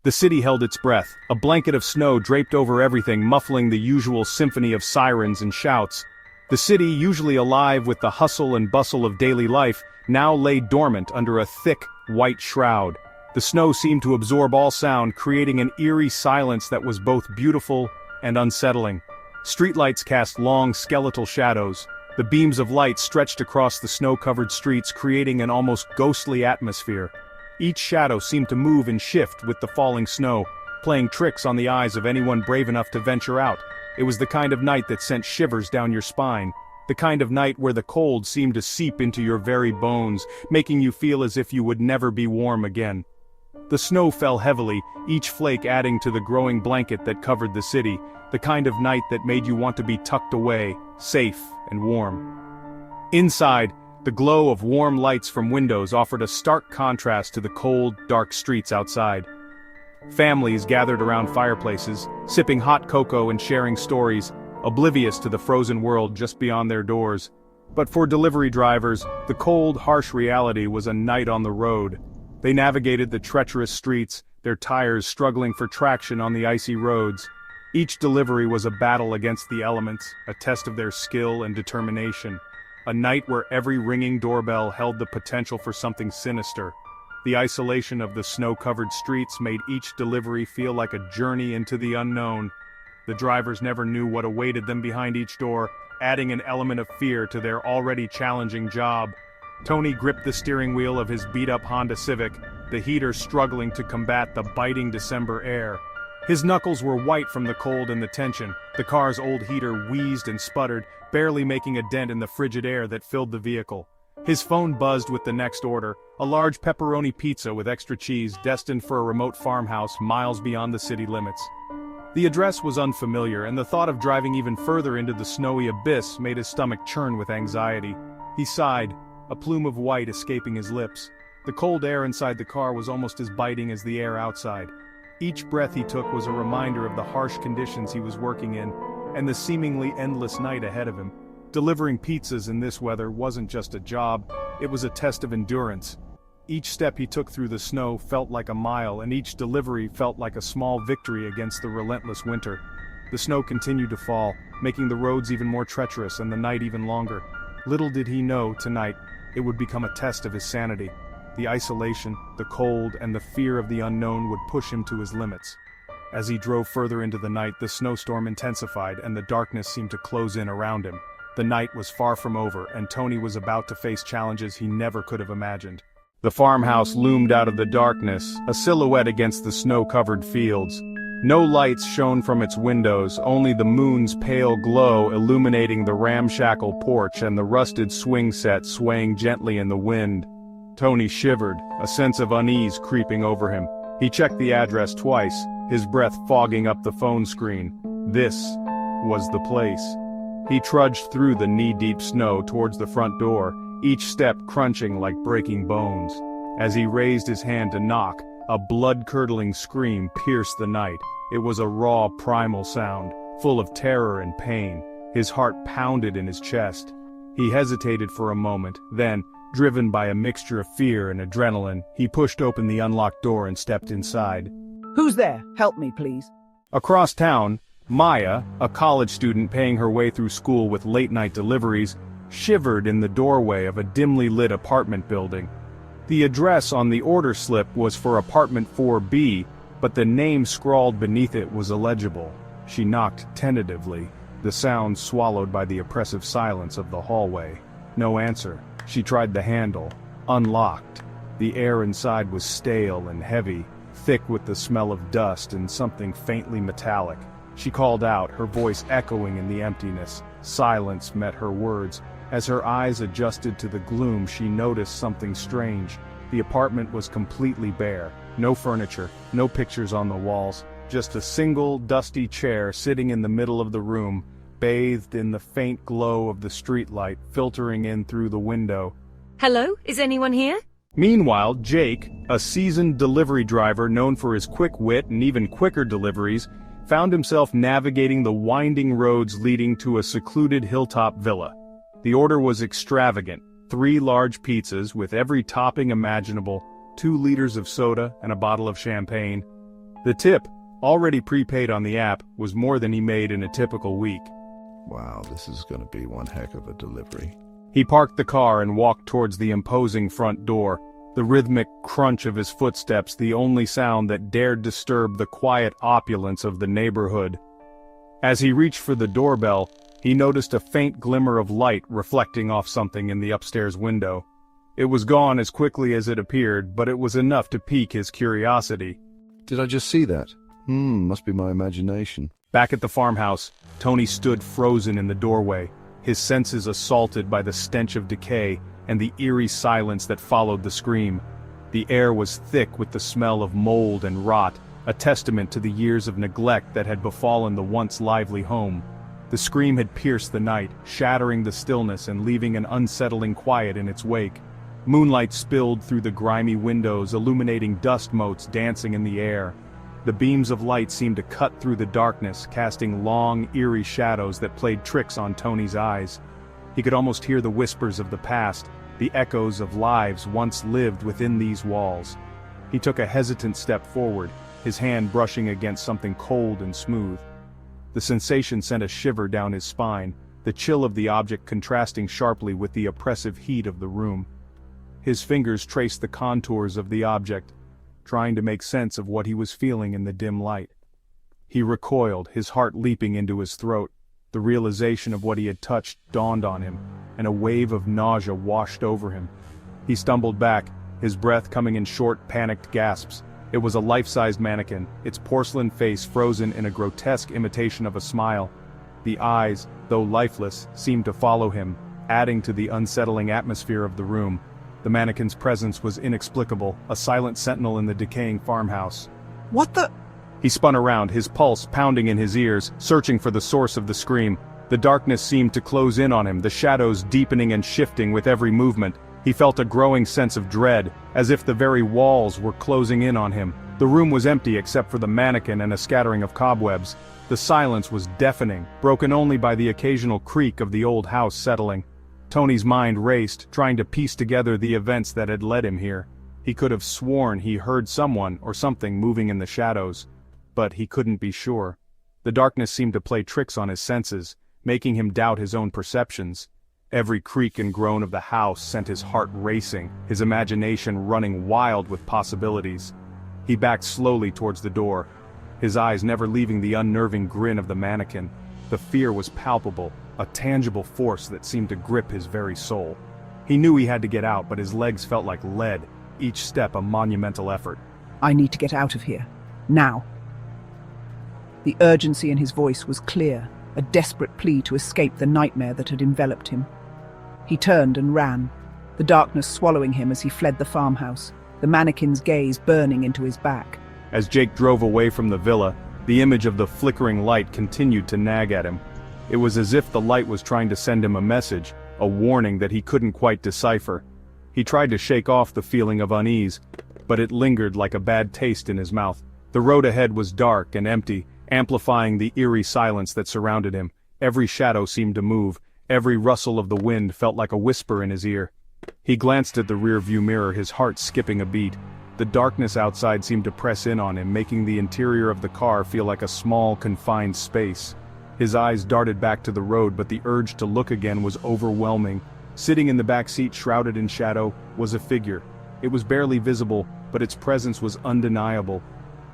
The city held its breath, a blanket of snow draped over everything, muffling the usual symphony of sirens and shouts. The city, usually alive with the hustle and bustle of daily life, now lay dormant under a thick, white shroud. The snow seemed to absorb all sound, creating an eerie silence that was both beautiful and unsettling. Streetlights cast long, skeletal shadows. The beams of light stretched across the snow-covered streets, creating an almost ghostly atmosphere. Each shadow seemed to move and shift with the falling snow, playing tricks on the eyes of anyone brave enough to venture out. It was the kind of night that sent shivers down your spine, the kind of night where the cold seemed to seep into your very bones, making you feel as if you would never be warm again. The snow fell heavily, each flake adding to the growing blanket that covered the city, the kind of night that made you want to be tucked away, safe and warm. Inside, the glow of warm lights from windows offered a stark contrast to the cold, dark streets outside. Families gathered around fireplaces, sipping hot cocoa and sharing stories, oblivious to the frozen world just beyond their doors. But for delivery drivers, the cold, harsh reality was a night on the road. They navigated the treacherous streets, their tires struggling for traction on the icy roads. Each delivery was a battle against the elements, a test of their skill and determination. A night where every ringing doorbell held the potential for something sinister. The isolation of the snow-covered streets made each delivery feel like a journey into the unknown. The drivers never knew what awaited them behind each door, adding an element of fear to their already challenging job. Tony gripped the steering wheel of his beat-up Honda Civic, the heater struggling to combat the biting December air. His knuckles were white from the cold and the tension. The car's old heater wheezed and sputtered, barely making a dent in the frigid air that filled the vehicle. His phone buzzed with the next order, a large pepperoni pizza with extra cheese destined for a remote farmhouse miles beyond the city limits. The address was unfamiliar, and the thought of driving even further into the snowy abyss made his stomach churn with anxiety. He sighed, a plume of white escaping his lips. The cold air inside the car was almost as biting as the air outside. Each breath he took was a reminder of the harsh conditions he was working in, and the seemingly endless night ahead of him. Delivering pizzas in this weather wasn't just a job, it was a test of endurance. Each step he took through the snow felt like a mile, and each delivery felt like a small victory against the relentless winter. The snow continued to fall, making the roads even more treacherous and the night even longer. Little did he know, tonight, it would become a test of his sanity. The isolation, the cold, and the fear of the unknown would push him to his limits. As he drove further into the night, the snowstorm intensified and the darkness seemed to close in around him. The night was far from over, and Tony was about to face challenges he never could have imagined. The farmhouse loomed out of the darkness, a silhouette against the snow-covered fields. No lights shone from its windows, only the moon's pale glow illuminating the ramshackle porch and the rusted swing set swaying gently in the wind. Tony shivered, a sense of unease creeping over him. He checked the address twice, his breath fogging up the phone screen. This was the place. He trudged through the knee-deep snow towards the front door, each step crunching like breaking bones. As he raised his hand to knock, a blood-curdling scream pierced the night. It was a raw, primal sound, full of terror and pain. His heart pounded in his chest. He hesitated for a moment, then, driven by a mixture of fear and adrenaline, he pushed open the unlocked door and stepped inside. Who's there? Help me, please. Across town, Maya, a college student paying her way through school with late-night deliveries, shivered in the doorway of a dimly lit apartment building. The address on the order slip was for apartment 4B, but the name scrawled beneath it was illegible. She knocked tentatively, the sound swallowed by the oppressive silence of the hallway. No answer. She tried the handle. Unlocked. The air inside was stale and heavy, thick with the smell of dust and something faintly metallic. She called out, her voice echoing in the emptiness. Silence met her words. As her eyes adjusted to the gloom, she noticed something strange. The apartment was completely bare. No furniture, no pictures on the walls, just a single, dusty chair sitting in the middle of the room, bathed in the faint glow of the streetlight filtering in through the window. Hello, is anyone here? Meanwhile, Jake, a seasoned delivery driver known for his quick wit and even quicker deliveries, found himself navigating the winding roads leading to a secluded hilltop villa. The order was extravagant: 3 large pizzas with every topping imaginable, 2 liters of soda and a bottle of champagne. The tip, already prepaid on the app, was more than he made in a typical week. Wow, this is gonna be one heck of a delivery. He parked the car and walked towards the imposing front door, the rhythmic crunch of his footsteps the only sound that dared disturb the quiet opulence of the neighborhood. As he reached for the doorbell, he noticed a faint glimmer of light reflecting off something in the upstairs window. It was gone as quickly as it appeared, but it was enough to pique his curiosity. Did I just see that? Must be my imagination. Back at the farmhouse, Tony stood frozen in the doorway, his senses assaulted by the stench of decay and the eerie silence that followed the scream. The air was thick with the smell of mold and rot, a testament to the years of neglect that had befallen the once lively home. The scream had pierced the night, shattering the stillness and leaving an unsettling quiet in its wake. Moonlight spilled through the grimy windows, illuminating dust motes dancing in the air. The beams of light seemed to cut through the darkness, casting long, eerie shadows that played tricks on Tony's eyes. He could almost hear the whispers of the past, the echoes of lives once lived within these walls. He took a hesitant step forward, his hand brushing against something cold and smooth. The sensation sent a shiver down his spine, the chill of the object contrasting sharply with the oppressive heat of the room. His fingers traced the contours of the object, trying to make sense of what he was feeling in the dim light. He recoiled, his heart leaping into his throat. The realization of what he had touched dawned on him, and a wave of nausea washed over him. He stumbled back, his breath coming in short, panicked gasps. It was a life-sized mannequin, its porcelain face frozen in a grotesque imitation of a smile. The eyes, though lifeless, seemed to follow him, adding to the unsettling atmosphere of the room. The mannequin's presence was inexplicable, a silent sentinel in the decaying farmhouse. What the? He spun around, his pulse pounding in his ears, searching for the source of the scream. The darkness seemed to close in on him, the shadows deepening and shifting with every movement. He felt a growing sense of dread, as if the very walls were closing in on him. The room was empty except for the mannequin and a scattering of cobwebs. The silence was deafening, broken only by the occasional creak of the old house settling. Tony's mind raced, trying to piece together the events that had led him here. He could have sworn he heard someone or something moving in the shadows, but he couldn't be sure. The darkness seemed to play tricks on his senses, making him doubt his own perceptions. Every creak and groan of the house sent his heart racing, his imagination running wild with possibilities. He backed slowly towards the door, his eyes never leaving the unnerving grin of the mannequin. The fear was palpable, a tangible force that seemed to grip his very soul. He knew he had to get out, but his legs felt like lead, each step a monumental effort. I need to get out of here. Now. The urgency in his voice was clear, a desperate plea to escape the nightmare that had enveloped him. He turned and ran, the darkness swallowing him as he fled the farmhouse, the mannequin's gaze burning into his back. As Jake drove away from the villa, the image of the flickering light continued to nag at him. It was as if the light was trying to send him a message, a warning that he couldn't quite decipher. He tried to shake off the feeling of unease, but it lingered like a bad taste in his mouth. The road ahead was dark and empty, amplifying the eerie silence that surrounded him. Every shadow seemed to move, every rustle of the wind felt like a whisper in his ear. He glanced at the rear-view mirror, his heart skipping a beat. The darkness outside seemed to press in on him, making the interior of the car feel like a small, confined space. His eyes darted back to the road, but the urge to look again was overwhelming. Sitting in the back seat, shrouded in shadow, was a figure. It was barely visible, but its presence was undeniable.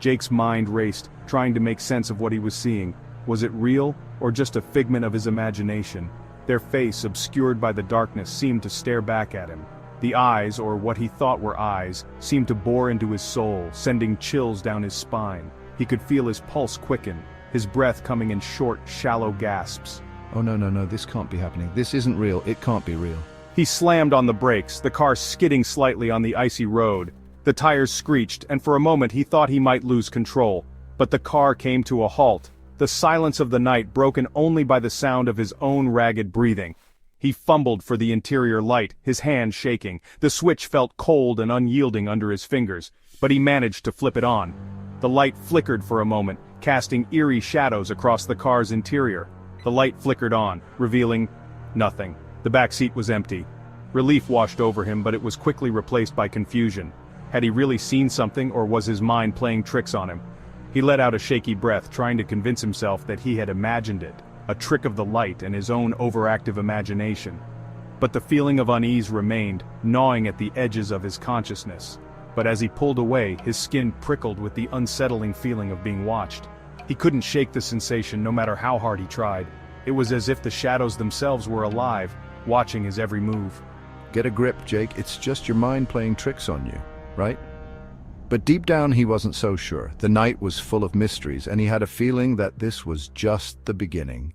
Jake's mind raced, trying to make sense of what he was seeing. Was it real, or just a figment of his imagination? Their face, obscured by the darkness, seemed to stare back at him. The eyes, or what he thought were eyes, seemed to bore into his soul, sending chills down his spine. He could feel his pulse quicken, his breath coming in short, shallow gasps. Oh no, this can't be happening. This isn't real. It can't be real. He slammed on the brakes, the car skidding slightly on the icy road. The tires screeched, and for a moment he thought he might lose control. But the car came to a halt, the silence of the night broken only by the sound of his own ragged breathing. He fumbled for the interior light, his hand shaking. The switch felt cold and unyielding under his fingers, but he managed to flip it on. The light flickered for a moment, casting eerie shadows across the car's interior. The light flickered on, revealing nothing. The back seat was empty. Relief washed over him, but it was quickly replaced by confusion. Had he really seen something, or was his mind playing tricks on him? He let out a shaky breath, trying to convince himself that he had imagined it, a trick of the light and his own overactive imagination. But the feeling of unease remained, gnawing at the edges of his consciousness. But as he pulled away, his skin prickled with the unsettling feeling of being watched. He couldn't shake the sensation no matter how hard he tried. It was as if the shadows themselves were alive, watching his every move. Get a grip, Jake. It's just your mind playing tricks on you, right? But deep down he wasn't so sure. The night was full of mysteries, and he had a feeling that this was just the beginning.